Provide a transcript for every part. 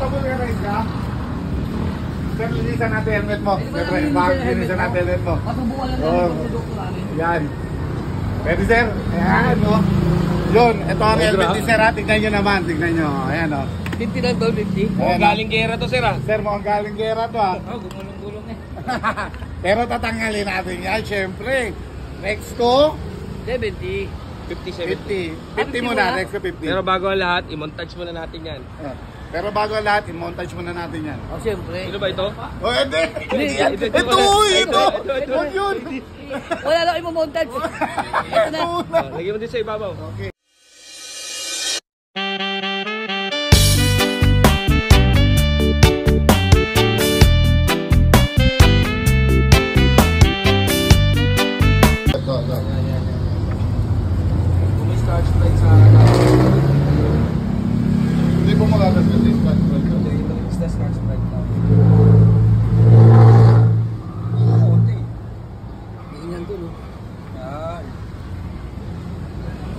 Nagpapulgarize ka? Sir, linisan natin helmet mo. Siyempre, linisan natin helmet mo. Masubukan lang namin pag si doktor namin. Yan. Pwede sir? Ayan o. Yun, ito ang helmet ni sir ha. Tignan nyo naman, tignan nyo. Ayan o. 59 ba 50? Mukhang galing gera to sir ha. Sir, mukhang galing gera to ha. Oo, gumulong-gulong eh. Pero tatanggalin natin yan, syempre. Next to 70. 50, 70. 50 muna, next to 50. Pero bago ang lahat, i-montage muna natin yan. Pero bago ang lahat, i-montage muna natin yan. Oh, siyempre. Sino ba ito? Oh, hindi! Ito! Huwag yun! Wala lang i-montage. Ito na. Lagyan mo din sa ibabaw. Okay. Scratch plate sa Hindi po magagas kasi scratch plate. ito is the scratch plate na. Tingnan ko, no? Yan.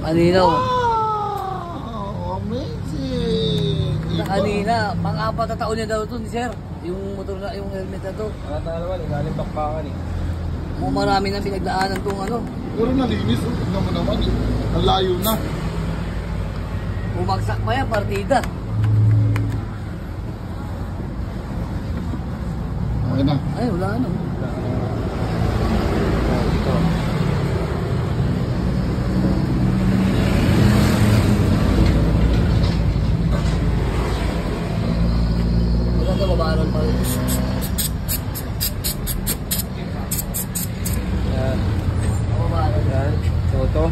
Kanina, oh. Wow! Amazing! Kanina, pang-apat na taon niya daw ito ni sir. Yung motor na, yung helmet na to. Ang naman, galing bakbakan eh. Kung marami nang pinagdaanan tong ano. Pero nalinis, tignan mo naman eh. Ang layo na. Bumagsak pa yan, partida. Okay na. Ay, wala ano. Ito. Wala ka babaran pa rin. Yan. Babaran. Yan. So ito.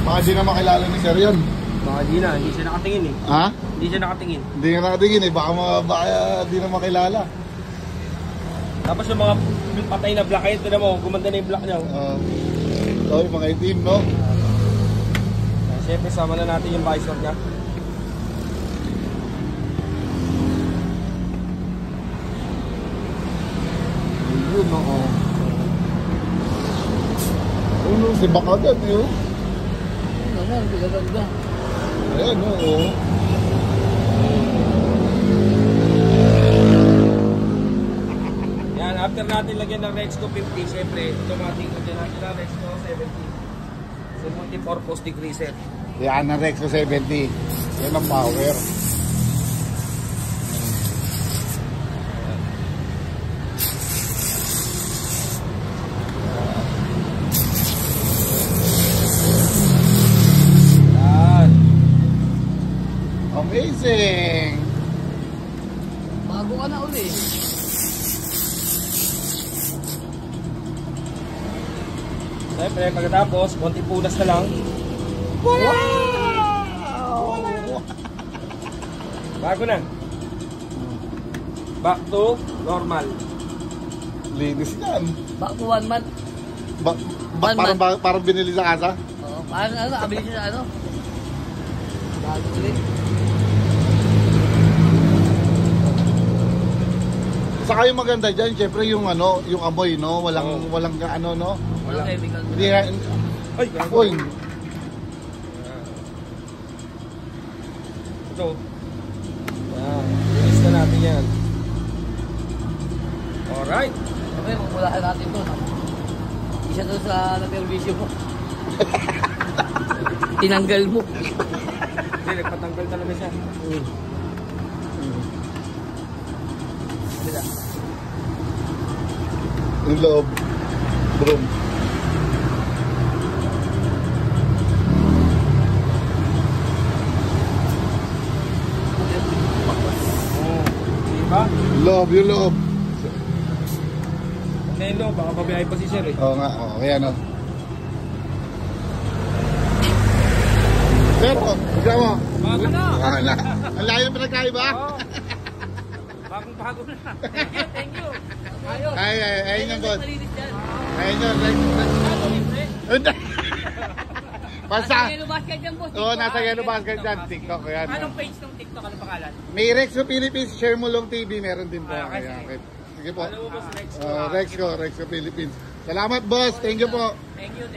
Baka di na makilala ni sir yan. Baka di na, hindi siya nakatingin eh. Ha? Hindi siya nakatingin. Hindi nga nakatingin eh. Baka di na makilala. Tapos yung mga patay na blackhead, ito na mo, gumanda na yung black niya. So, yung mga itim, no? Siyempre, sama na natin yung visor niya. Yun, oo. Ano, si Bakagat, yun. Ano, gaganda. Ayan, oo. Yan, after natin lagyan ng Rexco 50, siyempre, automatic lagyan natin ng Rexco 70. So, multi-purpose degreaser. Yan ang Rexco 70. Yan ang power. Yan. Amazing! Bago ka na uli. Siyempre, pagkatapos, konting punas na lang. Wow! Bago na. Back to normal. Linis yan. Back to 1 month. Parang binili sa kasa? Oo, parang ano, nakabili siya sa ano. Bago ulit. Saka yung maganda dyan, syempre yung ano, yung amoy, no? Walang ano, no? Walang chemical. Hindi, Ay, uy, ito. Yan. Release na natin yan. Alright. Sabi, magmulahan natin to. Isa to sa na-pervisyo mo. Tinanggal mo. Hindi, nagpatanggal talaga siya. yung loob. Broom. Diba? Yung loob. Nelo, baka pabiyahe pa si Sir eh. Oo nga, oo. Kaya no. Pero, ikaw mo. Bago na! Ang layo na pinagkaiba. Oo. Bagong-bago na. Thank you. Ayos. Ayun yung boss. Malinis yan. Ayun yung Ano, libre? Basta. Nasa Yellow Basket yan, boss. Oo, nasa Yellow Basket dyan. TikTok, yan. Anong page ng TikTok? Anong pangalan? May Rexco Philippines, Share Mo Long TV, meron din po. Ah, okay, Kaya, sige. Sige po. Ano mo, boss? Rexco. Rexco Philippines. Salamat, boss. Thank you po. Thank you.